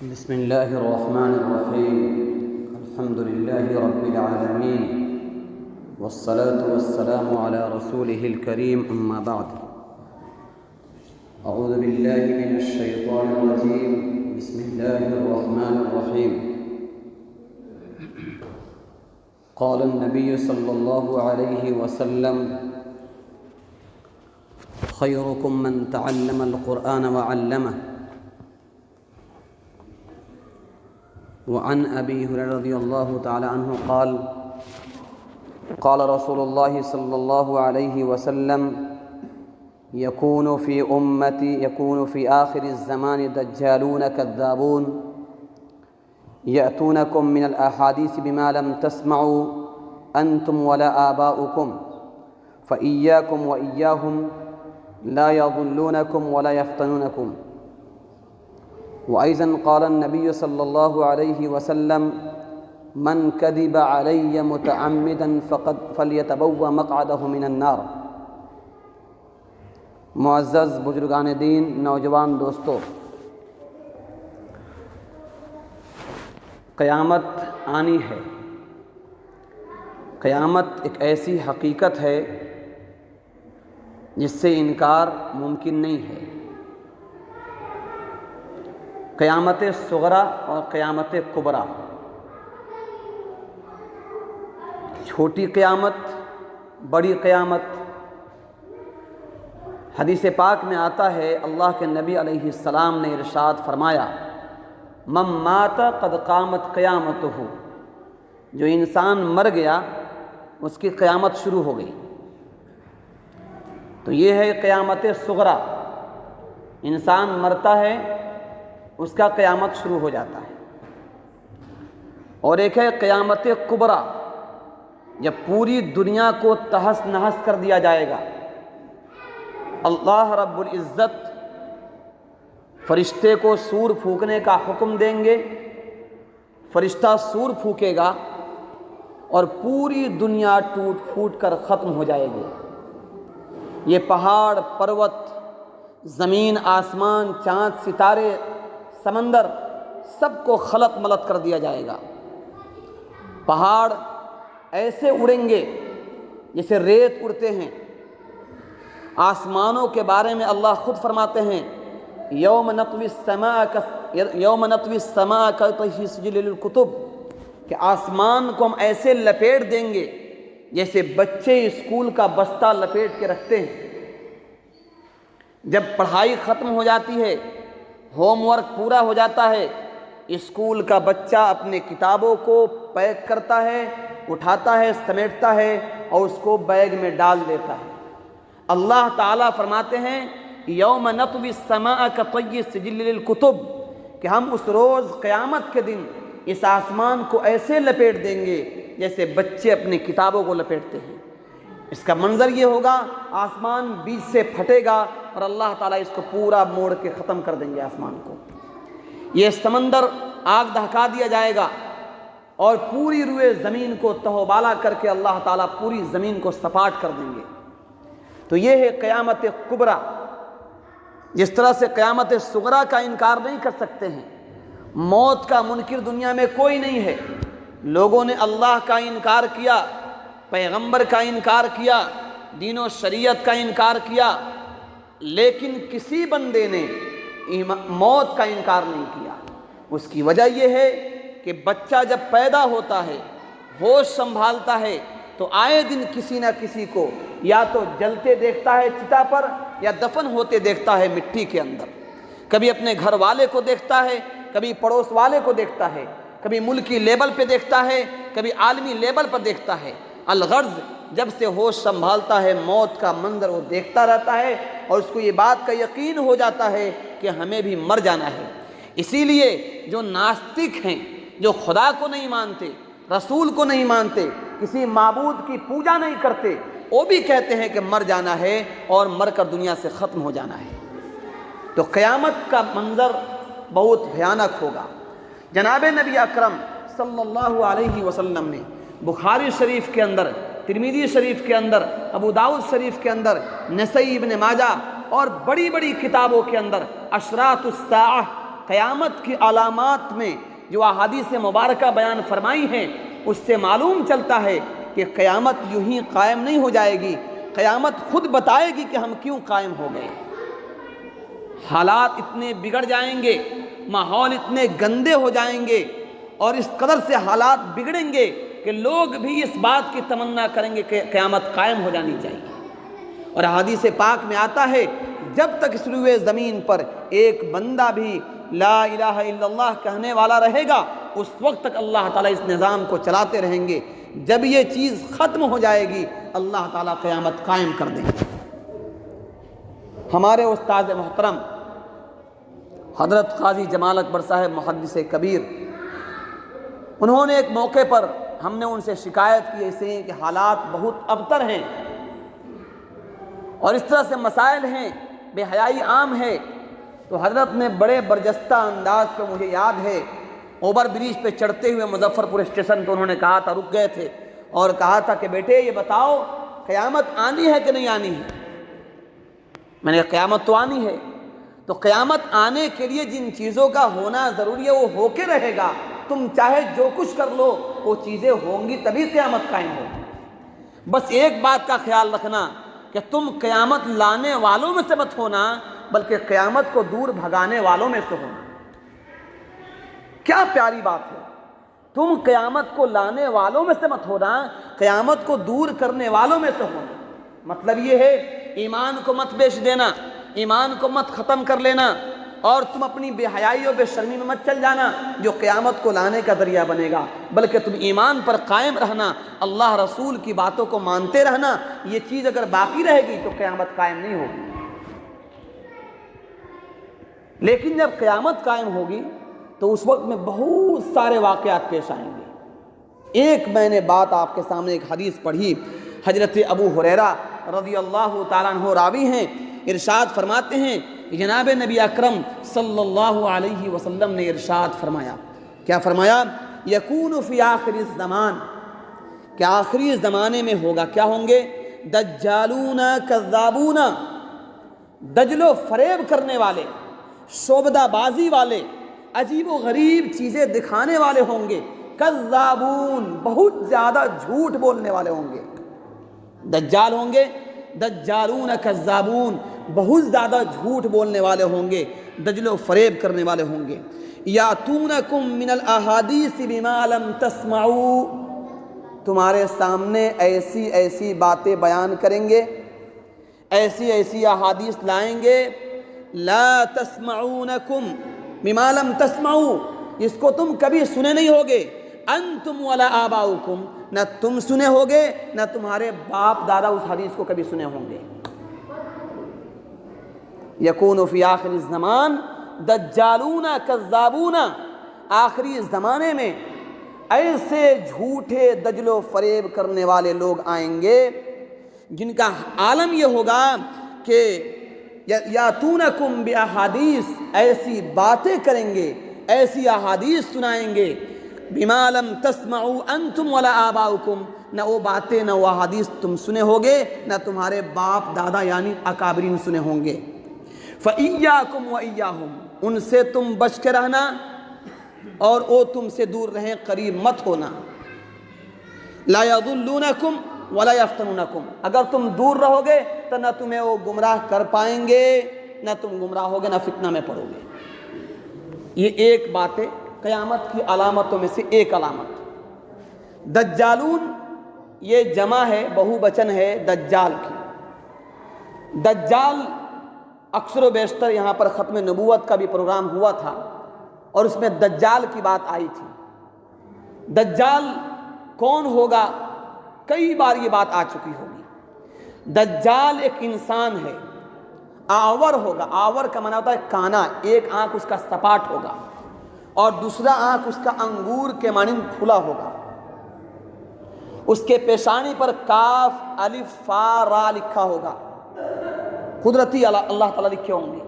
بسم الله الرحمن الرحيم. الحمد لله رب العالمين، والصلاة والسلام على رسوله الكريم، أما بعد. أعوذ بالله من الشيطان الرجيم. بسم الله الرحمن الرحيم. قال النبي صلى الله عليه وسلم: خيركم من تعلم القرآن وعلمه. وعن أبي هريرة رضي الله تعالى عنه قال: قال رسول الله صلى الله عليه وسلم: يكون في آخر الزمان دجالون كذابون يأتونكم من الأحاديث بما لم تسمعوا أنتم ولا آباؤكم، فإياكم وإياهم لا يضلونكم ولا يفتنونكم. وأيضا قال النبي صلى الله عليه وسلم: من كذب علي متعمدا فليتبوأ مقعده من النار. معزز بزرگان دین، نوجوان دوستو، قیامت آنی ہے۔ قیامت ایک ایسی حقیقت ہے جس سے انکار ممکن نہیں ہے۔ قیامت صغری اور قیامت کبری، چھوٹی قیامت، بڑی قیامت۔ حدیث پاک میں آتا ہے، اللہ کے نبی علیہ السلام نے ارشاد فرمایا: من مات قد قامت قیامتہ، جو انسان مر گیا اس کی قیامت شروع ہو گئی۔ تو یہ ہے قیامت صغری، انسان مرتا ہے اس کا قیامت شروع ہو جاتا ہے۔ اور ایک ہے قیامت کبری، جب پوری دنیا کو تہس نہس کر دیا جائے گا۔ اللہ رب العزت فرشتے کو سور پھونکنے کا حکم دیں گے، فرشتہ سور پھونکے گا اور پوری دنیا ٹوٹ پھوٹ کر ختم ہو جائے گی۔ یہ پہاڑ، پروت، زمین، آسمان، چاند، ستارے، سمندر، سب کو خلط ملط کر دیا جائے گا۔ پہاڑ ایسے اڑیں گے جیسے ریت اڑتے ہیں۔ آسمانوں کے بارے میں اللہ خود فرماتے ہیں: یوم نطوی السماء کطی سجل للکتب، کہ آسمان کو ہم ایسے لپیٹ دیں گے جیسے بچے اسکول کا بستہ لپیٹ کے رکھتے ہیں۔ جب پڑھائی ختم ہو جاتی ہے، ہوم ورک پورا ہو جاتا ہے، اسکول کا بچہ اپنے کتابوں کو پیک کرتا ہے، اٹھاتا ہے، سمیٹتا ہے اور اس کو بیگ میں ڈال دیتا ہے۔ اللہ تعالیٰ فرماتے ہیں: یوم نطوی السماء کطی سجل للکتب، کہ ہم اس روز قیامت کے دن اس آسمان کو ایسے لپیٹ دیں گے جیسے بچے اپنی کتابوں کو لپیٹتے ہیں۔ اس کا منظر یہ ہوگا، آسمان بیچ سے پھٹے گا اور اللہ تعالیٰ اس کو پورا موڑ کے ختم کر دیں گے آسمان کو۔ یہ سمندر آگ دہکا دیا جائے گا اور پوری روئے زمین کو تہو بالا کر کے اللہ تعالیٰ پوری زمین کو سپاٹ کر دیں گے۔ تو یہ ہے قیامت کبری۔ جس طرح سے قیامت صغری کا انکار نہیں کر سکتے ہیں، موت کا منکر دنیا میں کوئی نہیں ہے۔ لوگوں نے اللہ کا انکار کیا، پیغمبر کا انکار کیا، دین و شریعت کا انکار کیا، لیکن کسی بندے نے موت کا انکار نہیں کیا۔ اس کی وجہ یہ ہے کہ بچہ جب پیدا ہوتا ہے، ہوش سنبھالتا ہے، تو آئے دن کسی نہ کسی کو یا تو جلتے دیکھتا ہے چتا پر، یا دفن ہوتے دیکھتا ہے مٹی کے اندر۔ کبھی اپنے گھر والے کو دیکھتا ہے، کبھی پڑوس والے کو دیکھتا ہے، کبھی ملکی لیبل پہ دیکھتا ہے، کبھی عالمی لیبل پر دیکھتا ہے۔ الغرض جب سے ہوش سنبھالتا ہے، موت کا منظر وہ دیکھتا رہتا ہے اور اس کو یہ بات کا یقین ہو جاتا ہے کہ ہمیں بھی مر جانا ہے۔ اسی لیے جو ناستک ہیں، جو خدا کو نہیں مانتے، رسول کو نہیں مانتے، کسی معبود کی پوجا نہیں کرتے، وہ بھی کہتے ہیں کہ مر جانا ہے اور مر کر دنیا سے ختم ہو جانا ہے۔ تو قیامت کا منظر بہت بھیانک ہوگا۔ جناب نبی اکرم صلی اللہ علیہ وسلم نے بخاری شریف کے اندر، ترمذی شریف کے اندر، ابو داؤد شریف کے اندر، نسائی ابن ماجہ اور بڑی بڑی کتابوں کے اندر اشراط الساعہ، قیامت کی علامات میں جو احادیث مبارکہ بیان فرمائی ہیں اس سے معلوم چلتا ہے کہ قیامت یوں ہی قائم نہیں ہو جائے گی، قیامت خود بتائے گی کہ ہم کیوں قائم ہو گئے۔ حالات اتنے بگڑ جائیں گے، ماحول اتنے گندے ہو جائیں گے اور اس قدر سے حالات بگڑیں گے کہ لوگ بھی اس بات کی تمنا کریں گے کہ قیامت قائم ہو جانی چاہیے۔ اور حدیث پاک میں آتا ہے جب تک اس روئے زمین پر ایک بندہ بھی لا الہ الا اللہ کہنے والا رہے گا اس وقت تک اللہ تعالیٰ اس نظام کو چلاتے رہیں گے۔ جب یہ چیز ختم ہو جائے گی اللہ تعالیٰ قیامت قائم کر دیں گے۔ ہمارے استاد محترم حضرت قاضی جمال اکبر صاحب محدث کبیر، انہوں نے ایک موقع پر ہم نے ان سے شکایت کی ایسے ہیں کہ حالات بہت ابتر ہیں اور اس طرح سے مسائل ہیں، بے حیائی عام ہے، تو حضرت نے بڑے برجستہ انداز پہ مجھے یاد ہے اوور برج پہ چڑھتے ہوئے مظفر پور اسٹیشن پہ انہوں نے کہا تھا، رک گئے تھے اور کہا تھا کہ بیٹے یہ بتاؤ قیامت آنی ہے کہ نہیں آنی ہے؟ میں نے کہا قیامت تو آنی ہے، تو قیامت آنے کے لیے جن چیزوں کا ہونا ضروری ہے وہ ہو کے رہے گا، تم چاہے جو کچھ کر لو وہ چیزیں ہوں گی تبھی قیامت قائم ہوگی۔ بس ایک بات کا خیال رکھنا کہ تم قیامت لانے والوں میں سے مت ہونا بلکہ قیامت کو دور بھگانے والوں میں سے ہونا۔ کیا پیاری بات ہے، تم قیامت کو لانے والوں میں سے مت ہونا، قیامت کو دور کرنے والوں میں سے ہونا۔ مطلب یہ ہے ایمان کو مت بیچ دینا، ایمان کو مت ختم کر لینا اور تم اپنی بے حیائی و بے شرمی میں مت چل جانا جو قیامت کو لانے کا ذریعہ بنے گا، بلکہ تم ایمان پر قائم رہنا، اللہ رسول کی باتوں کو مانتے رہنا۔ یہ چیز اگر باقی رہے گی تو قیامت قائم نہیں ہوگی۔ لیکن جب قیامت قائم ہوگی تو اس وقت میں بہت سارے واقعات پیش آئیں گے۔ ایک میں نے بات آپ کے سامنے ایک حدیث پڑھی، حضرت ابو ہریرہ رضی اللہ تعالیٰ عنہ راوی ہیں، ارشاد فرماتے ہیں کہ جناب نبی اکرم صلی اللہ علیہ وسلم نے ارشاد فرمایا، کیا فرمایا؟ یکون فی آخر الزمان، کہ آخری زمانے میں ہوگا، کیا ہوں گے؟ دجالون کذابون، دجل و فریب کرنے والے، شعبدہ بازی والے، عجیب و غریب چیزیں دکھانے والے ہوں گے، کذابون، بہت زیادہ جھوٹ بولنے والے ہوں گے۔ دجال ہوں گے، دجالون کذابون، بہت زیادہ جھوٹ بولنے والے ہوں گے، دجل و فریب کرنے والے ہوں گے۔ یاتونکم من الاحادیث بما لم تسمعوا، تمہارے سامنے ایسی ایسی باتیں بیان کریں گے، ایسی ایسی احادیث لائیں گے، لا تسمعونکم بما لم تسمعوا، اس کو تم کبھی سنے نہیں ہوگے، انتم ولا آباؤکم، نہ تم سنے ہوگے نہ تمہارے باپ دادا اس حدیث کو کبھی سنے ہوں گے۔ یکون فی آخر الزمان دجالون کذابون، آخری زمانے میں ایسے جھوٹے دجل و فریب کرنے والے لوگ آئیں گے جن کا عالم یہ ہوگا کہ یاتونکم باحادیث، ایسی باتیں کریں گے، ایسی احادیث سنائیں گے، بما لم تسمعوا انتم ولا آباؤکم، نہ وہ باتیں نہ وہ احادیث تم سنے ہوگے نہ تمہارے باپ دادا یعنی اکابرین سنے ہوں گے۔ فَإِيَّاكُمْ وَإِيَّاهُمْ، ان سے تم بچ کے رہنا اور وہ تم سے دور رہیں، قریب مت ہونا۔ لا يضلونکم ولا یفتنونکم، اگر تم دور رہو گے تو نہ تمہیں وہ گمراہ کر پائیں گے، نہ تم گمراہ ہوگے، نہ فتنہ میں پڑو گے۔ یہ ایک بات ہے قیامت کی علامتوں میں سے ایک علامت۔ دجالون یہ جمع ہے، بہو بچن ہے دجال کی۔ دجال اکثر و بیشتر یہاں پر ختم نبوت کا بھی پروگرام ہوا تھا اور اس میں دجال کی بات آئی تھی۔ دجال کون ہوگا؟ کئی بار یہ بات آ چکی ہوگی۔ دجال ایک انسان ہے، آور ہوگا، آور کا معنی ہوتا ہے کانا، ایک آنکھ اس کا سپاٹ ہوگا اور دوسرا آنکھ اس کا انگور کے مانند کھلا ہوگا، اس کے پیشانی پر کاف الف فا را لکھا ہوگا، قدرتی اللہ تعالیٰ لکھے ہوں گے۔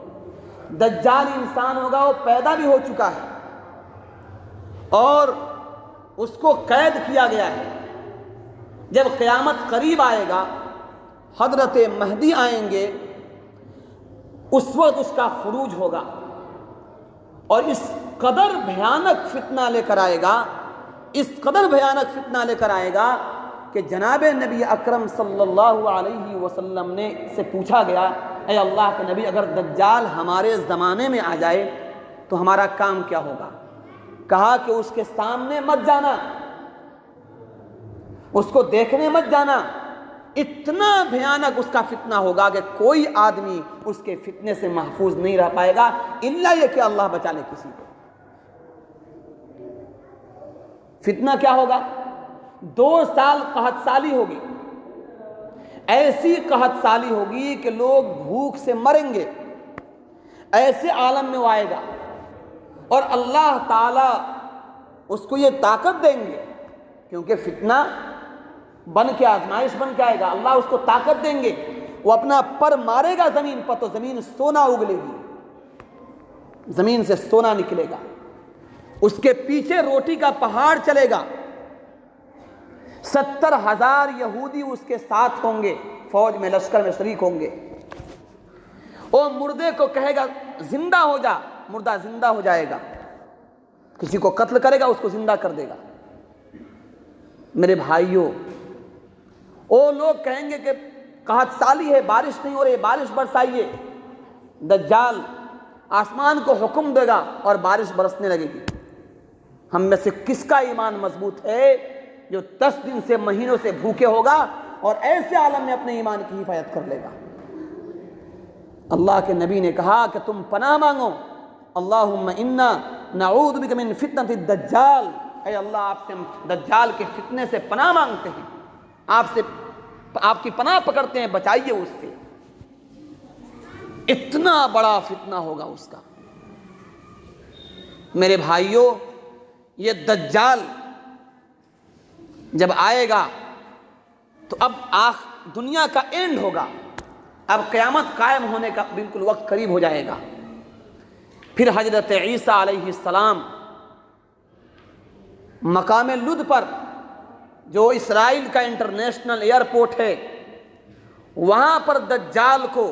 دجال انسان ہوگا، وہ پیدا بھی ہو چکا ہے اور اس کو قید کیا گیا ہے۔ جب قیامت قریب آئے گا، حضرت مہدی آئیں گے، اس وقت اس کا خروج ہوگا۔ اور اس قدر بھیانک فتنہ لے کر آئے گا، اس قدر بھیانک فتنہ لے کر آئے گا کہ جناب نبی اکرم صلی اللہ علیہ وسلم نے سے پوچھا گیا، اے اللہ کے نبی، اگر دجال ہمارے زمانے میں آ جائے تو ہمارا کام کیا ہوگا؟ کہا کہ اس کے سامنے مت جانا، اس کو دیکھنے مت جانا، اتنا بھیانک اس کا فتنہ ہوگا کہ کوئی آدمی اس کے فتنے سے محفوظ نہیں رہ پائے گا، الا یہ کہ اللہ بچا لے کسی کو۔ فتنہ کیا ہوگا؟ 2 سال قحط سالی ہوگی، ایسی قحط سالی ہوگی کہ لوگ بھوک سے مریں گے، ایسے عالم میں وہ آئے گا، اور اللہ تعالیٰ اس کو یہ طاقت دیں گے، کیونکہ فتنہ بن کے آزمائش بن کے آئے گا، اللہ اس کو طاقت دیں گے، وہ اپنا پر مارے گا زمین پر تو زمین سونا اگلے گی، زمین سے سونا نکلے گا، اس کے پیچھے روٹی کا پہاڑ چلے گا، 70,000 یہودی اس کے ساتھ ہوں گے، فوج میں لشکر میں شریک ہوں گے۔ وہ مردے کو کہے گا زندہ ہو جا، مردہ زندہ ہو جائے گا، کسی کو قتل کرے گا اس کو زندہ کر دے گا۔ میرے بھائیوں، وہ لوگ کہیں گے کہ قحط سالی ہے، بارش نہیں ہو رہی، بارش برسائیے، دجال آسمان کو حکم دے گا اور بارش برسنے لگے گی۔ ہم میں سے کس کا ایمان مضبوط ہے جو 10 دن سے مہینوں سے بھوکے ہوگا اور ایسے عالم میں اپنے ایمان کی حفاظت کر لے گا؟ اللہ کے نبی نے کہا کہ تم پناہ مانگو، اللہم انا نعوذ بک من فتنۃ الدجال، اے اللہ آپ سے ہم دجال کے فتنے سے پناہ مانگتے ہیں، آپ کی پناہ پکڑتے ہیں، بچائیے اس سے۔ اتنا بڑا فتنہ ہوگا اس کا۔ میرے بھائیوں، یہ دجال جب آئے گا تو اب دنیا کا اینڈ ہوگا، اب قیامت قائم ہونے کا بالکل وقت قریب ہو جائے گا۔ پھر حضرت عیسیٰ علیہ السلام مقام لد پر، جو اسرائیل کا انٹرنیشنل ایئرپورٹ ہے، وہاں پر دجال کو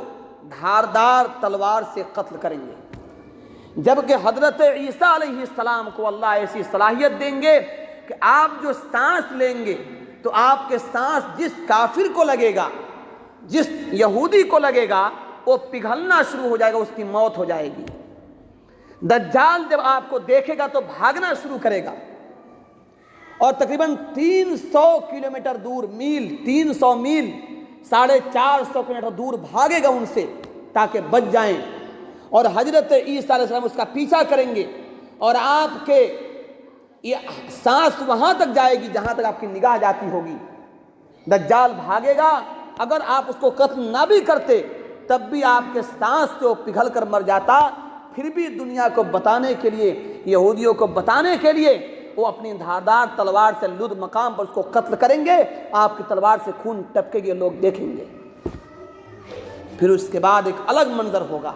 دھاردار تلوار سے قتل کریں گے، جبکہ حضرت عیسیٰ علیہ السلام کو اللہ ایسی صلاحیت دیں گے کہ آپ جو سانس لیں گے تو آپ کے سانس جس کافر کو لگے گا، جس یہودی کو لگے گا، وہ پگھلنا شروع ہو جائے گا، اس کی موت ہو جائے گی۔ دجال جب آپ کو دیکھے گا تو بھاگنا شروع کرے گا، اور تقریباً 300 کلومیٹر دور، 300 میل 450 کلومیٹر دور بھاگے گا ان سے تاکہ بچ جائیں، اور حضرت عیسیٰ علیہ السلام اس کا پیچھا کریں گے، اور آپ کے یہ سانس وہاں تک جائے گی جہاں تک آپ کی نگاہ جاتی ہوگی۔ دجال بھاگے گا، اگر آپ اس کو قتل نہ بھی کرتے تب بھی آپ کے سانس سے وہ پگھل کر مر جاتا، پھر بھی دنیا کو بتانے کے لیے، یہودیوں کو بتانے کے لیے وہ اپنی دھاردار تلوار سے لد مقام پر اس کو قتل کریں گے، آپ کی تلوار سے خون ٹپکے گے، لوگ دیکھیں گے۔ پھر اس کے بعد ایک الگ منظر ہوگا،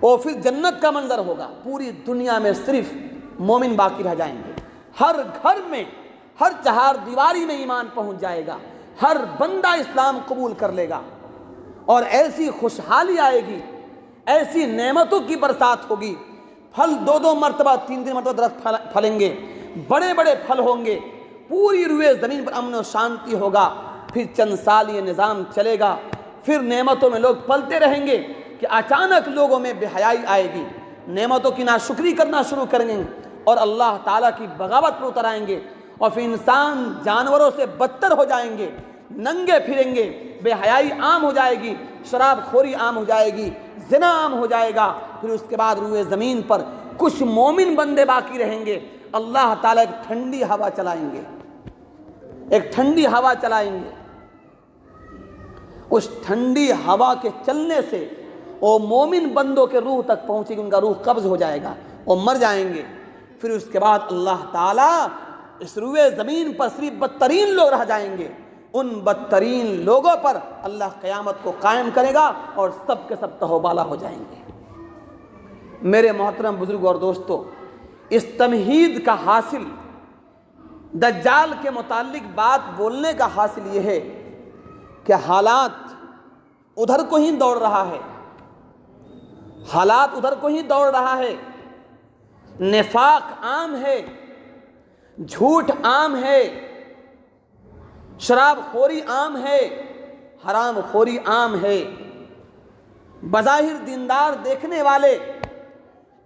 وہ پھر جنت کا منظر ہوگا، پوری دنیا میں صرف مومن باقی رہ جائیں گے، ہر گھر میں، ہر چہار دیواری میں ایمان پہنچ جائے گا، ہر بندہ اسلام قبول کر لے گا، اور ایسی خوشحالی آئے گی، ایسی نعمتوں کی برسات ہوگی، پھل 2 مرتبہ 3 مرتبہ درخت پھلیں گے، بڑے بڑے پھل ہوں گے، پوری روئے زمین پر امن و شانتی ہوگا۔ پھر چند سال یہ نظام چلے گا، پھر نعمتوں میں لوگ پلتے رہیں گے کہ اچانک لوگوں میں بے حیائی آئے گی، نعمتوں کی ناشکری کرنا شروع کریں گے اور اللہ تعالیٰ کی بغاوت پر اتر آئیں گے، اور پھر انسان جانوروں سے بدتر ہو جائیں گے، ننگے پھریں گے، بے حیائی عام ہو جائے گی، شراب خوری عام ہو جائے گی، زنا عام ہو جائے گا۔ پھر اس کے بعد روئے زمین پر کچھ مومن بندے باقی رہیں گے، اللہ تعالیٰ ایک ٹھنڈی ہوا چلائیں گے، ایک ٹھنڈی ہوا چلائیں گے، اس ٹھنڈی ہوا کے چلنے سے وہ مومن بندوں کے روح تک پہنچے گی، ان کا روح قبض ہو جائے گا، وہ مر جائیں گے۔ پھر اس کے بعد اللہ تعالیٰ اس روئے زمین پر صرف بدترین لوگ رہ جائیں گے، ان بدترین لوگوں پر اللہ قیامت کو قائم کرے گا اور سب کے سب تہوبالا ہو جائیں گے۔ میرے محترم بزرگ اور دوستو، اس تمہید کا حاصل، دجال کے متعلق بات بولنے کا حاصل یہ ہے کہ حالات ادھر کو ہی دوڑ رہا ہے، حالات ادھر کو ہی دوڑ رہا ہے، نفاق عام ہے، جھوٹ عام ہے، شراب خوری عام ہے، حرام خوری عام ہے۔ بظاہر دیندار دیکھنے والے،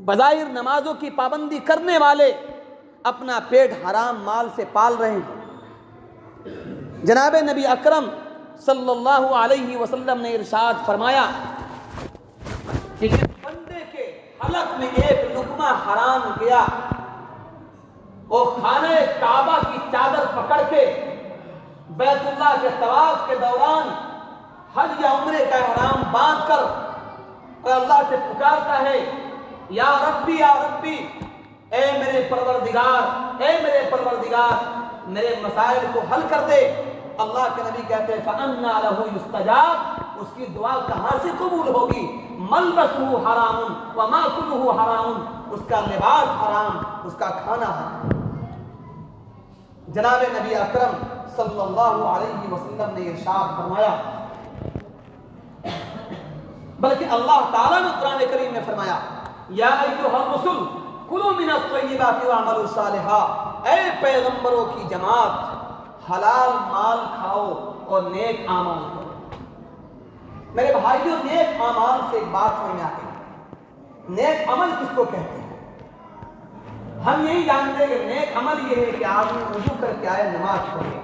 بظاہر نمازوں کی پابندی کرنے والے اپنا پیٹ حرام مال سے پال رہے ہیں۔ جناب نبی اکرم صلی اللہ علیہ وسلم نے ارشاد فرمایا کہ جس بندے کے حلق میں ایک لقمہ حرام گیا، وہ خانہ کعبہ کی چادر پکڑ کے بیت اللہ کے طواف کے دوران حج یا عمرے کا احرام باندھ کر اور اللہ سے پکارتا ہے، یا ربی یا ربی، اے میرے پروردگار، اے میرے پروردگار، میرے مسائل کو حل کر دے۔ اللہ کے نبی کہتے ہیں فَأَنَّا لَهُ يُسْتَجَابُ، اس کی دعا کہاں سے قبول ہوگی؟ مَلْبَسُهُ حَرَامٌ وَمَأْكُلُهُ حَرَامٌ، اس کا لباس حرام، اس کا کھانا حرام۔ جناب نبی اکرم صلی اللہ علیہ وسلم نے ارشاد فرمایا، بلکہ اللہ تعالیٰ نے قرآن کریم میں فرمایا، یا ایھا الرسل کلوا من الطیبات واعملوا صالحا، اے پیغمبروں کی جماعت، حلال مال کھاؤ اور نیک اعمال کرو۔ میرے بھائیوں، نیک اعمال سے ایک بات سمجھ میں آتی ہے، نیک عمل کس کو کہتے ہیں؟ ہم یہی جانتے ہیں کہ نیک عمل یہ ہے کہ آدمی وضو کر کے آئے نماز پڑھے۔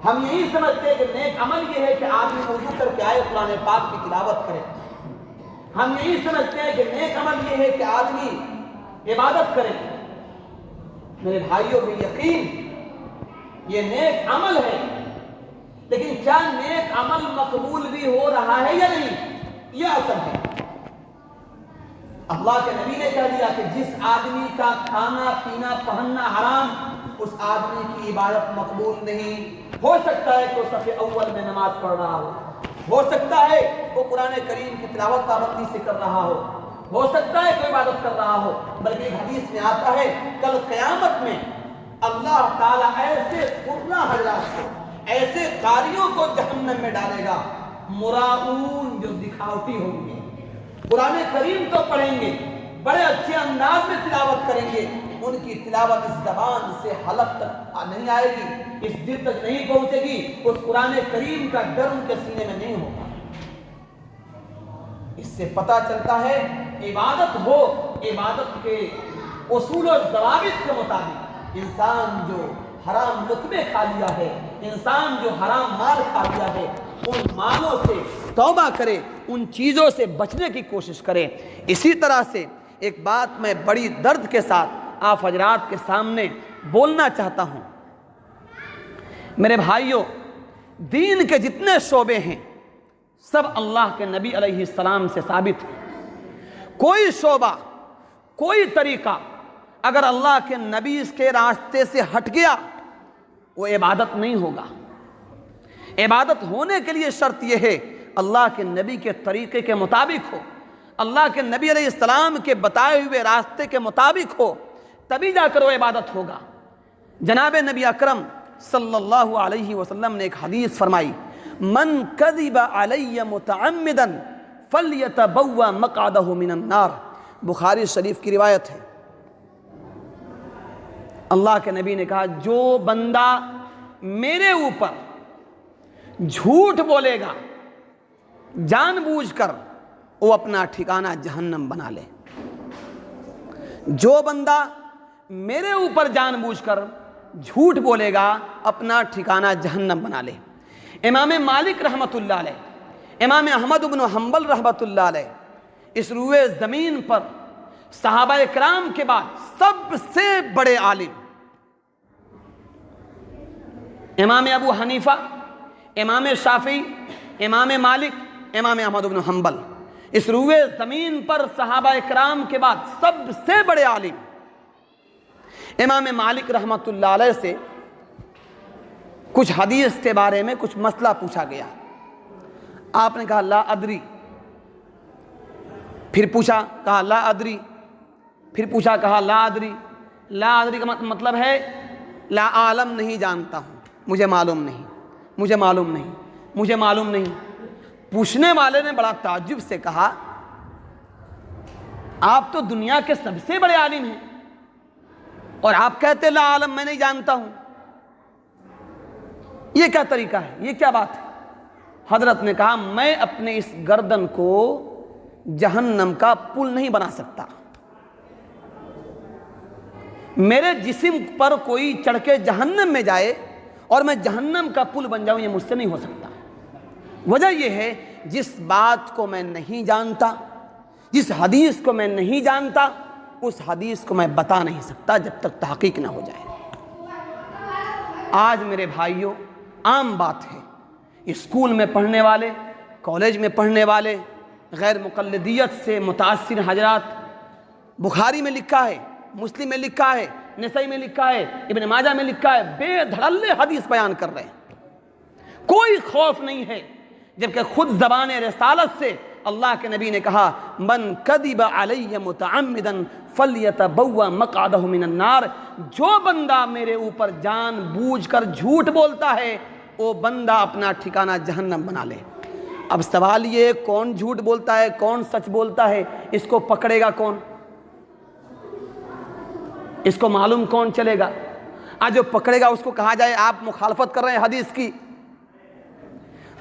ہم یہی سمجھتے ہیں کہ نیک عمل یہ ہے کہ آدمی وضو کر کے آئے قرآن پاک کی تلاوت کرے۔ ہم یہی سمجھتے ہیں کہ نیک عمل یہ ہے کہ آدمی عبادت کرے۔ میرے بھائیوں، بے یقین یہ نیک عمل ہے، لیکن کیا نیک عمل مقبول بھی ہو رہا ہے یا نہیں، یہ اصل ہے۔ اللہ کے نبی نے کہہ دیا کہ جس آدمی کا کھانا پینا پہننا حرام، اس آدمی کی عبادت مقبول نہیں۔ ہو سکتا ہے کہ وہ صف اول میں نماز پڑھ رہا ہو سکتا ہے وہ قرآن کریم کی تلاوت پابندی سے کر رہا ہو سکتا ہے کوئی عبادت کر رہا ہو، بلکہ ایک حدیث میں آتا ہے کل قیامت میں اللہ تعالیٰ ایسے فرنا حضرات کو، ایسے قاریوں کو جہنم میں ڈالے گا، مراؤن، جو دکھاوٹی ہوں گے، قرآن کریم تو پڑھیں گے، بڑے اچھے انداز میں تلاوت کریں گے، ان کی تلاوت اس زبان سے حلق تک نہیں آئے گی، اس دل تک نہیں پہنچے گی، اس قرآن کریم کا ڈر ان کے سینے میں نہیں ہوگا۔ اس سے پتہ چلتا ہے عبادت ہو، عبادت کے اصول و ضوابط کے مطابق۔ انسان جو حرام لقمے کھا لیا ہے، انسان جو حرام مال کھا لیا ہے، ان مالوں سے توبہ کرے، ان چیزوں سے بچنے کی کوشش کرے۔ اسی طرح سے ایک بات میں بڑی درد کے ساتھ آپ حضرات کے سامنے بولنا چاہتا ہوں۔ میرے بھائیوں، دین کے جتنے شعبے ہیں سب اللہ کے نبی علیہ السلام سے ثابت ہیں۔ کوئی شعبہ، کوئی طریقہ اگر اللہ کے نبی کے راستے سے ہٹ گیا، وہ عبادت نہیں ہوگا۔ عبادت ہونے کے لیے شرط یہ ہے اللہ کے نبی کے طریقے کے مطابق ہو، اللہ کے نبی علیہ السلام کے بتائے ہوئے راستے کے مطابق ہو، تبھی جا کر وہ عبادت ہوگا۔ جناب نبی اکرم صلی اللہ علیہ وسلم نے ایک حدیث فرمائی، من کذب علی متعمدا فلیتبوأ مقعدہ من النار، بخاری شریف کی روایت ہے۔ اللہ کے نبی نے کہا، جو بندہ میرے اوپر جھوٹ بولے گا جان بوجھ کر، وہ اپنا ٹھکانہ جہنم بنا لے۔ جو بندہ میرے اوپر جان بوجھ کر جھوٹ بولے گا، اپنا ٹھکانہ جہنم بنا لے۔ امام مالک رحمۃ اللہ علیہ، امام احمد بن حنبل رحمۃ اللہ علیہ، اس روئے زمین پر صحابہ کرام کے بعد سب سے بڑے عالم، امام ابو حنیفہ، امام شافعی، امام مالک، امام احمد بن حنبل، اس روئے زمین پر صحابہ کرام کے بعد سب سے بڑے عالم امام مالک رحمۃ اللہ علیہ سے کچھ حدیث کے بارے میں کچھ مسئلہ پوچھا گیا۔ آپ نے کہا لا ادری، پھر پوچھا، کہا لا ادری، پھر پوچھا، کہا لا ادری۔ لا ادری کا مطلب ہے لا عالم، نہیں جانتا ہوں، مجھے معلوم نہیں، مجھے معلوم نہیں، مجھے معلوم نہیں۔ پوچھنے والے نے بڑا تعجب سے کہا آپ تو دنیا کے سب سے بڑے عالم ہیں اور آپ کہتے لا عالم میں نہیں جانتا ہوں. یہ کیا طریقہ ہے؟ یہ کیا بات ہے؟ حضرت نے کہا میں اپنے اس گردن کو جہنم کا پل نہیں بنا سکتا. میرے جسم پر کوئی چڑھ کے جہنم میں جائے اور میں جہنم کا پل بن جاؤں، یہ مجھ سے نہیں ہو سکتا. وجہ یہ ہے جس بات کو میں نہیں جانتا، جس حدیث کو میں نہیں جانتا، اس حدیث کو میں بتا نہیں سکتا جب تک تحقیق نہ ہو جائے. آج میرے بھائیوں عام بات ہے، اسکول میں پڑھنے والے، کالج میں پڑھنے والے، غیر مقلدیت سے متاثر حضرات، بخاری میں لکھا ہے، مسلم میں لکھا ہے، نسائی میں لکھا ہے، ابن ماجہ میں لکھا ہے، بے دھڑلے حدیث بیان کر رہے ہیں. کوئی خوف نہیں ہے، جبکہ خود زبان رسالت سے اللہ کے نبی نے کہا من کذب علی متعمدا فلیتبوأ مقعدہ من النار. جو بندہ میرے اوپر جان بوجھ کر جھوٹ بولتا ہے وہ بندہ اپنا ٹھکانہ جہنم بنا لے. اب سوال یہ کون جھوٹ بولتا ہے، کون سچ بولتا ہے، اس کو پکڑے گا کون؟ اس کو معلوم کون چلے گا؟ آج جو پکڑے گا اس کو کہا جائے آپ مخالفت کر رہے ہیں حدیث کی.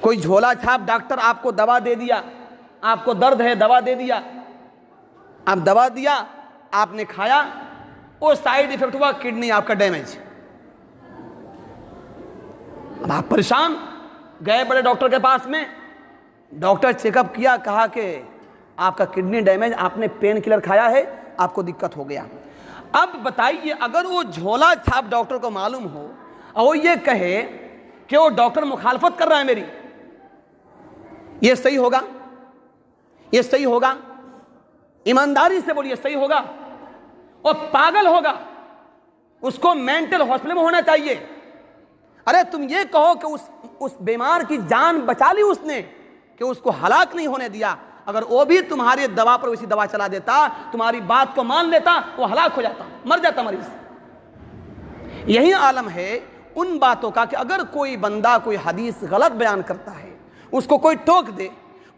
کوئی جھولا چھاپ ڈاکٹر آپ کو دوا دے دیا، آپ کو درد ہے دوا دے دیا، آپ دوا دیا، آپ نے کھایا، وہ سائیڈ ایفیکٹ ہوا کڈنی آپ کا ڈیمیج. اب آپ پریشان، گئے بڑے ڈاکٹر کے پاس میں، ڈاکٹر چیک اپ کیا، کہا کہ آپ کا کڈنی ڈیمیج، آپ نے پین کلر کھایا ہے، آپ کو دقت ہو گیا. اب بتائیے اگر وہ جھولا چھاپ ڈاکٹر کو معلوم ہو اور وہ یہ کہے کہ وہ ڈاکٹر مخالفت کر رہا ہے میری، یہ صحیح ہوگا؟ یہ صحیح ہوگا؟ ایمانداری سے بولیے صحیح ہوگا؟ اور پاگل ہوگا، اس کو مینٹل ہاسپٹل میں ہونا چاہیے. ارے تم یہ کہو کہ اس بیمار کی جان بچا لی اس نے، کہ اس کو ہلاک نہیں ہونے دیا. اگر وہ بھی تمہاری دوا پر اسی دوا چلا دیتا، تمہاری بات کو مان لیتا، وہ ہلاک ہو جاتا، مر جاتا مریض. یہی عالم ہے ان باتوں کا کہ اگر کوئی بندہ کوئی حدیث غلط بیان کرتا ہے، اس کو کوئی ٹوک دے،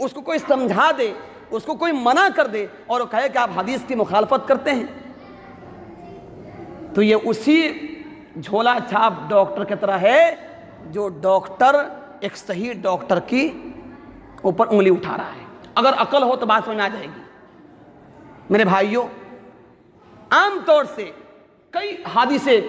اس کو کوئی سمجھا دے، اس کو کوئی منع کر دے اور وہ کہے کہ آپ حدیث کی مخالفت کرتے ہیں، تو یہ اسی جھولا چھاپ ڈاکٹر کی طرح ہے جو ڈاکٹر ایک صحیح ڈاکٹر کی اوپر انگلی اٹھا رہا ہے. اگر عقل ہو تو بات سمجھ میں آ جائے گی. میرے بھائیوں عام طور سے کئی حادثے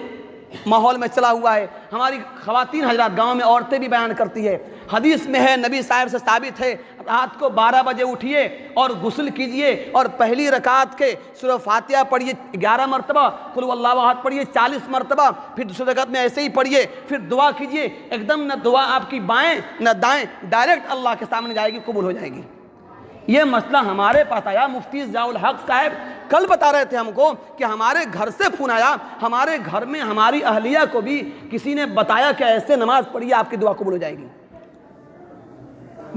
ماحول میں چلا ہوا ہے. ہماری خواتین حضرات گاؤں میں عورتیں بھی بیان کرتی ہے، حدیث میں ہے، نبی صاحب سے ثابت ہے، رات کو 12 بجے اٹھیے اور غسل کیجئے اور پہلی رکعت کے سورہ فاتحہ پڑھیے 11 مرتبہ، قل هو اللہ احد پڑھیے 40 مرتبہ، پھر دوسری رکعت میں ایسے ہی پڑھیے، پھر دعا کیجئے. ایک دم نہ دعا آپ کی بائیں نہ دائیں، ڈائریکٹ اللہ کے سامنے جائے گی، قبول ہو جائے گی. یہ مسئلہ ہمارے پاس آیا، مفتی ضیاء الحق صاحب کل بتا رہے تھے ہم کو کہ ہمارے گھر سے فون آیا، ہمارے گھر میں ہماری اہلیہ کو بھی کسی نے بتایا کہ ایسے نماز پڑھیے آپ کی دعا قبول ہو جائے گی.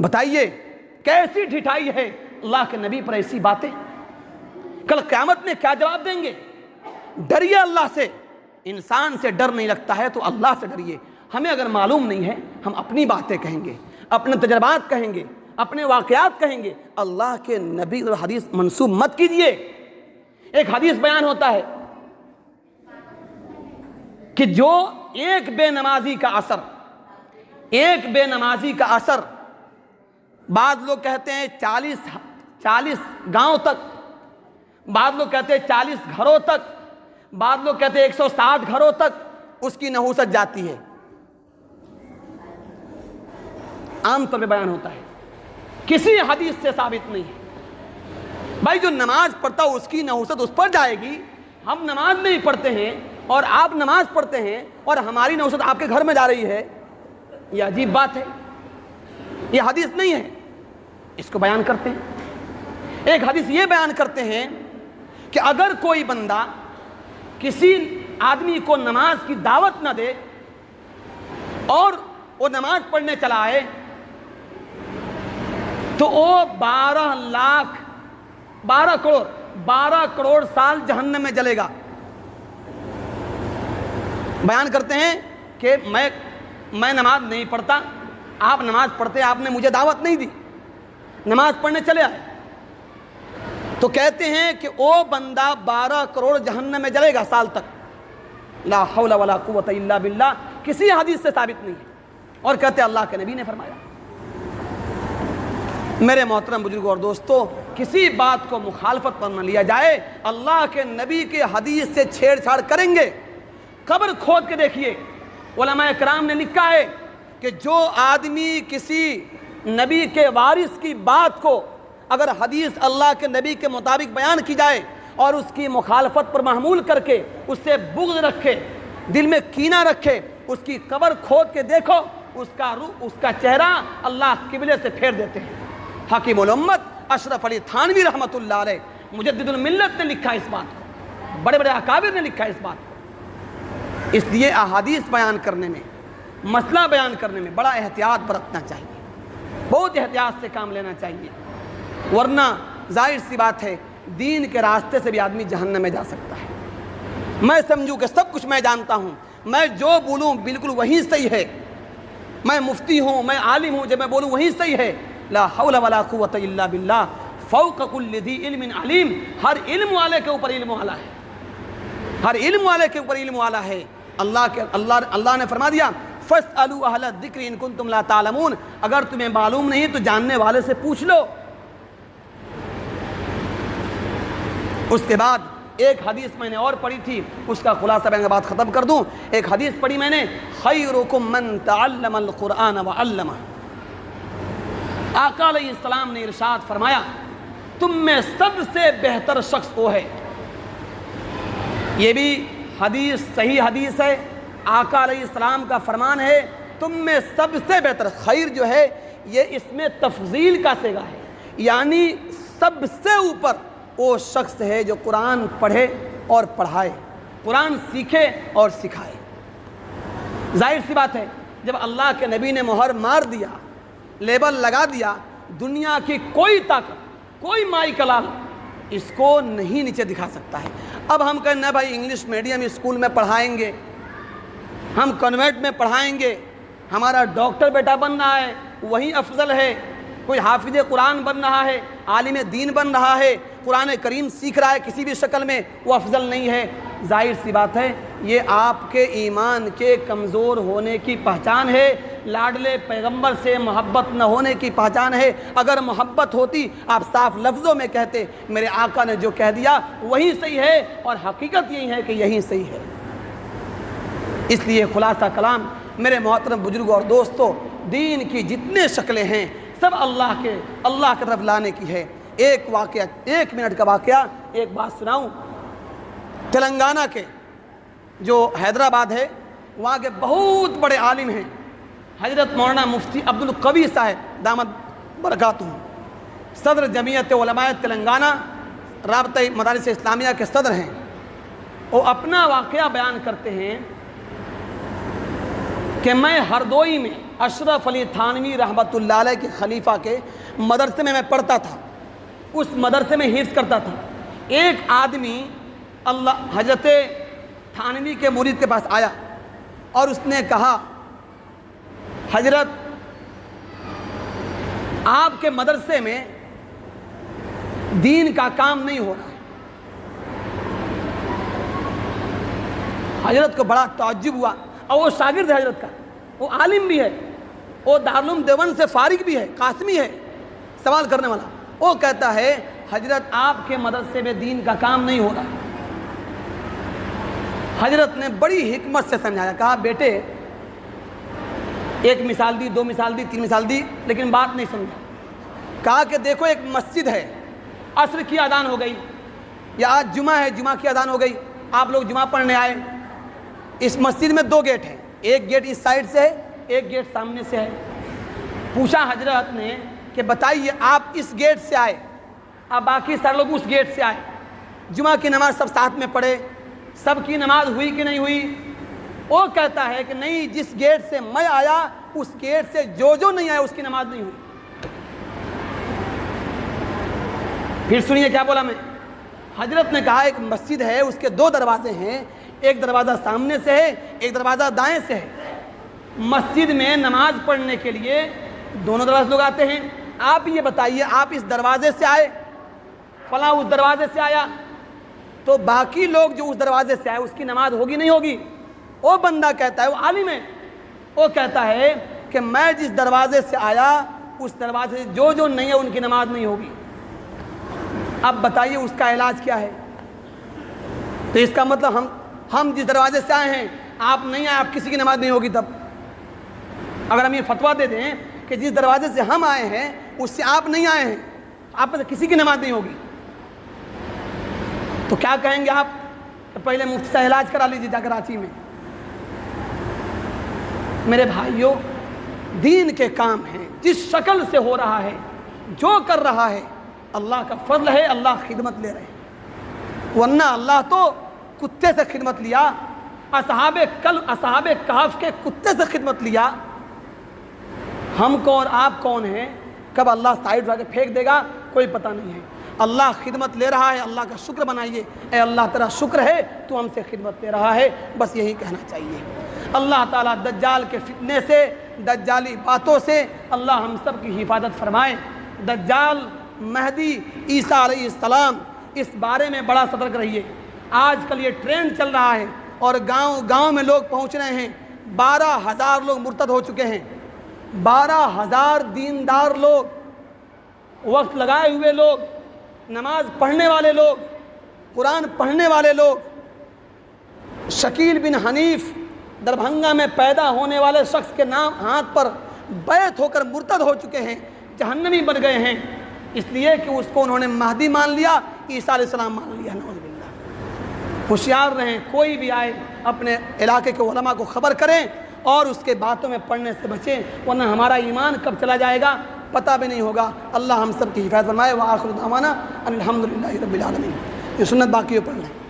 بتائیے کیسی ڈھٹائی ہے اللہ کے نبی پر ایسی باتیں. کل قیامت میں کیا جواب دیں گے؟ ڈریے اللہ سے. انسان سے ڈر نہیں لگتا ہے تو اللہ سے ڈریے. ہمیں اگر معلوم نہیں ہے ہم اپنی باتیں کہیں گے، اپنے تجربات کہیں گے، اپنے واقعات کہیں گے. اللہ کے نبی اور حدیث منسوب مت کیجئے. ایک حدیث بیان ہوتا ہے کہ جو ایک بے نمازی کا اثر بعض لوگ کہتے ہیں 40 گاؤں تک، بعض لوگ کہتے ہیں 40 گھروں تک، بعض لوگ کہتے ہیں 160 گھروں تک اس کی نحوست جاتی ہے. عام طور پہ بیان ہوتا ہے، کسی حدیث سے ثابت نہیں ہے. بھائی جو نماز پڑھتا اس کی نحوست اس پر جائے گی. ہم نماز نہیں پڑھتے ہیں اور آپ نماز پڑھتے ہیں اور ہماری نحوست آپ کے گھر میں جا رہی ہے، یہ عجیب بات ہے، یہ حدیث نہیں ہے. اس کو بیان کرتے ہیں. ایک حدیث یہ بیان کرتے ہیں کہ اگر کوئی بندہ کسی آدمی کو نماز کی دعوت نہ دے اور وہ نماز پڑھنے چلا آئے تو وہ 12 کروڑ سال جہنم میں جلے گا. بیان کرتے ہیں کہ میں نماز نہیں پڑھتا، آپ نماز پڑھتے، آپ نے مجھے دعوت نہیں دی، نماز پڑھنے چلے آئے. تو کہتے ہیں کہ وہ بندہ 12 کروڑ جہنم میں جلے گا سال تک. لا حول ولا قوت الا باللہ. کسی حدیث سے ثابت نہیں ہے. اور کہتے ہیں اللہ کے نبی نے فرمایا. میرے محترم بزرگوں اور دوستو، کسی بات کو مخالفت پر نہ لیا جائے. اللہ کے نبی کے حدیث سے چھیڑ چھاڑ کریں گے، قبر کھود کے دیکھیے. علماء کرام نے لکھا ہے کہ جو آدمی کسی نبی کے وارث کی بات کو اگر حدیث اللہ کے نبی کے مطابق بیان کی جائے اور اس کی مخالفت پر محمول کر کے اس سے بغض رکھے، دل میں کینہ رکھے، اس کی قبر کھود کے دیکھو، اس کا روح، اس کا چہرہ اللہ قبلے سے پھیر دیتے ہیں. حکیم الامت اشرف علی تھانوی رحمۃ اللہ علیہ، مجدد الملت نے لکھا اس بات کو، بڑے بڑے اکابر نے لکھا اس بات کو. اس لیے احادیث بیان کرنے میں، مسئلہ بیان کرنے میں بڑا احتیاط برتنا چاہیے، بہت احتیاط سے کام لینا چاہیے، ورنہ ظاہر سی بات ہے دین کے راستے سے بھی آدمی جہنم میں جا سکتا ہے. میں سمجھوں کہ سب کچھ میں جانتا ہوں، میں جو بولوں بالکل وہی صحیح ہے، میں مفتی ہوں، میں عالم ہوں، جب میں بولوں وہی صحیح ہے. لا حول ولا قوت الا باللہ. فوق کل ذی علم علیم. ہر علم والے کے اوپر علم والا ہے، ہر علم والے کے اوپر علم والا ہے. اللہ نے فرما دیا فاسألوا اہل الذکر ان کنتم لا تعلمون. اگر تمہیں معلوم نہیں تو جاننے والے سے پوچھ لو. اس کے بعد ایک حدیث میں نے اور پڑھی تھی، اس کا خلاصہ میں بات ختم کر دوں. ایک حدیث پڑھی میں نے، خیرکم من تعلم القرآن وعلمہ. آقا علیہ السلام نے ارشاد فرمایا تم میں سب سے بہتر شخص وہ ہے. یہ بھی حدیث صحیح حدیث ہے، آقا علیہ السلام کا فرمان ہے تم میں سب سے بہتر. خیر جو ہے یہ اس میں تفضیل کا صیغہ ہے، یعنی سب سے اوپر وہ شخص ہے جو قرآن پڑھے اور پڑھائے، قرآن سیکھے اور سکھائے. ظاہر سی بات ہے جب اللہ کے نبی نے مہر مار دیا، لیبل لگا دیا، دنیا کی کوئی طاقت، کوئی مائی کلال اس کو نہیں نیچے دکھا سکتا ہے. اب ہم کہنا بھائی انگلش میڈیم اسکول میں پڑھائیں گے، ہم کنوینٹ میں پڑھائیں گے، ہمارا ڈاکٹر بیٹا بن رہا ہے وہی افضل ہے، کوئی حافظ قرآن بن رہا ہے، عالم دین بن رہا ہے، قرآن کریم سیکھ رہا ہے کسی بھی شکل میں، وہ افضل نہیں ہے. ظاہر سی بات ہے یہ آپ کے ایمان کے کمزور ہونے کی پہچان ہے، لاڈلے پیغمبر سے محبت نہ ہونے کی پہچان ہے. اگر محبت ہوتی آپ صاف لفظوں میں کہتے میرے آقا نے جو کہہ دیا وہی صحیح ہے، اور حقیقت یہی ہے کہ یہی صحیح ہے. اس لیے خلاصہ کلام میرے محترم بزرگوں اور دوستوں، دین کی جتنے شکلیں ہیں سب اللہ کی طرف لانے کی ہے. ایک واقعہ، 1 منٹ کا واقعہ، ایک بات سناؤں. تلنگانہ کے جو حیدرآباد ہے وہاں کے بہت بڑے عالم ہیں حضرت مولانا مفتی عبدالقوی صاحب دامت برکاتہ، صدر جمعیت علماء تلنگانہ، رابطہ مدارس اسلامیہ کے صدر ہیں. وہ اپنا واقعہ بیان کرتے ہیں کہ میں ہردوئی میں اشرف علی تھانوی رحمۃ اللہ علیہ کے خلیفہ کے مدرسے میں پڑھتا تھا، اس مدرسے میں حفظ کرتا تھا. ایک آدمی حضرت تھانوی کے مرید کے پاس آیا اور اس نے کہا حضرت آپ کے مدرسے میں دین کا کام نہیں ہو رہا ہے. حضرت کو بڑا تعجب ہوا، اور وہ شاگرد ہے حضرت کا، وہ عالم بھی ہے، وہ دارالعلوم دیوبند سے فارغ بھی ہے، قاسمی ہے سوال کرنے والا. وہ کہتا ہے حضرت آپ کے مدرسے میں دین کا کام نہیں ہو رہا ہے. حضرت نے بڑی حکمت سے سمجھایا، کہا بیٹے، ایک مثال دی، 2 مثال دی، 3 مثال دی، لیکن بات نہیں سمجھا. کہا کہ دیکھو ایک مسجد ہے، عصر کی اذان ہو گئی، یا آج جمعہ ہے، جمعہ کی اذان ہو گئی، آپ لوگ جمعہ پڑھنے آئے. اس مسجد میں 2 گیٹ ہیں، ایک گیٹ اس سائڈ سے ہے، ایک گیٹ سامنے سے ہے. پوچھا حضرت نے کہ بتائیے آپ اس گیٹ سے آئے، اب باقی سارے لوگ اس گیٹ سے آئے، جمعہ کی نماز سب ساتھ میں پڑھے، سب کی نماز ہوئی کہ نہیں ہوئی؟ وہ کہتا ہے کہ نہیں، جس گیٹ سے میں آیا اس گیٹ سے جو نہیں آیا اس کی نماز نہیں ہوئی. پھر سنیے کیا بولا میں. حضرت نے کہا ایک مسجد ہے، اس کے 2 دروازے ہیں، ایک دروازہ سامنے سے ہے، ایک دروازہ دائیں سے ہے. مسجد میں نماز پڑھنے کے لیے دونوں دروازے لوگ آتے ہیں. آپ یہ بتائیے آپ اس دروازے سے آئے فلاں اس دروازے سے آیا، تو باقی لوگ جو اس دروازے سے آئے اس کی نماز ہوگی نہیں ہوگی؟ وہ بندہ کہتا ہے، وہ عالم ہے، وہ کہتا ہے کہ میں جس دروازے سے آیا اس دروازے سے جو نہیں ہے ان کی نماز نہیں ہوگی۔ اب بتائیے اس کا علاج کیا ہے؟ تو اس کا مطلب ہم جس دروازے سے آئے ہیں آپ نہیں آئے، آپ کسی کی نماز نہیں ہوگی۔ تب اگر ہم یہ فتویٰ دے دیں کہ جس دروازے سے ہم آئے ہیں اس سے آپ نہیں آئے ہیں، آپ میں سے کسی کی نماز نہیں ہوگی، تو کیا کہیں گے آپ؟ کہ پہلے مفتی سے علاج کرا لیجیے جا کراچی میں۔ میرے بھائیوں، دین کے کام ہیں، جس شکل سے ہو رہا ہے، جو کر رہا ہے، اللہ کا فضل ہے، اللہ خدمت لے رہے ہیں، ورنہ اللہ تو کتے سے خدمت لیا، اصحاب کہف کے کتے سے خدمت لیا۔ ہم کون آپ کون ہیں؟ کب اللہ سائڈ رکھ کے پھینک دے گا کوئی پتہ نہیں ہے۔ اللہ خدمت لے رہا ہے، اللہ کا شکر بنائیے، اے اللہ تیرا شکر ہے تو ہم سے خدمت لے رہا ہے، بس یہی کہنا چاہیے۔ اللہ تعالیٰ دجال کے فتنے سے، دجالی باتوں سے اللہ ہم سب کی حفاظت فرمائے۔ دجال، مہدی، عیسیٰ علیہ السلام، اس بارے میں بڑا سترک رہیے۔ آج کل یہ ٹرینڈ چل رہا ہے اور گاؤں میں لوگ پہنچ رہے ہیں، 12,000 لوگ مرتد ہو چکے ہیں، 12,000 دیندار لوگ، وقت لگائے ہوئے لوگ، نماز پڑھنے والے لوگ، قرآن پڑھنے والے لوگ۔ شکیل بن حنیف دربھنگا میں پیدا ہونے والے شخص کے نام ہاتھ پر بیعت ہو کر مرتد ہو چکے ہیں، جہنمی بن گئے ہیں، اس لیے کہ اس کو انہوں نے مہدی مان لیا، عیسیٰ علیہ السلام مان لیا۔ نعوذ باللہ۔ ہوشیار رہیں، کوئی بھی آئے اپنے علاقے کے علماء کو خبر کریں اور اس کے باتوں میں پڑھنے سے بچیں، ورنہ ہمارا ایمان کب چلا جائے گا پتہ بھی نہیں ہوگا۔ اللہ ہم سب کی حفاظت فرمائے۔ وآخر دعوانا ان الحمدللہ رب العالمین۔ یہ سنت باقی پڑھ لیں۔